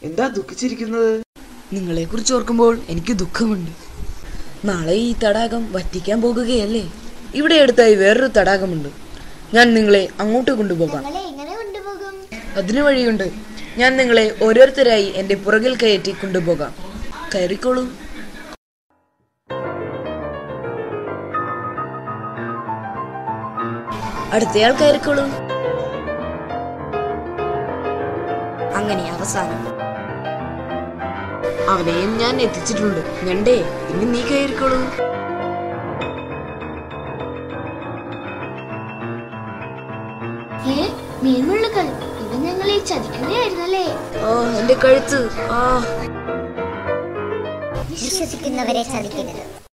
എന്താ ദുഃഖിച്ചിരിക്കുന്നത്? നിങ്ങളെ കുറിച്ച് ഓർക്കുമ്പോൾ എനിക്ക് ദുഃഖമുണ്ട്. നാളെ ഈ തടാകം വറ്റിക്കാൻ പോകുകയല്ലേ. ഇവിടെ അടുത്തായി വേറൊരു തടാകമുണ്ട്. ഞാൻ നിങ്ങളെ അങ്ങോട്ട് കൊണ്ടുപോകാം. അതിനു വഴിയുണ്ട്. ഞാൻ നിങ്ങളെ ഓരോരുത്തരായി എന്റെ പുറകിൽ കയറ്റി കൊണ്ടുപോകാം. കയറിക്കോളൂ. അടുത്തയാൾ കയറിക്കോളൂ. അങ്ങനെ അവസാനം അവനെയും ഞാൻ എത്തിച്ചിട്ടുണ്ട്. ഞണ്ടേ, ഇനി നീ കയറിക്കോളൂ. മീൻമുള്ളുകൾ, ഇവ ഞങ്ങളെ ചതിക്കുകയായിരുന്നല്ലേ? എന്റെ കഴുത്ത്. വിശ്വസിക്കുന്നവരെ ചതിക്കരുത്.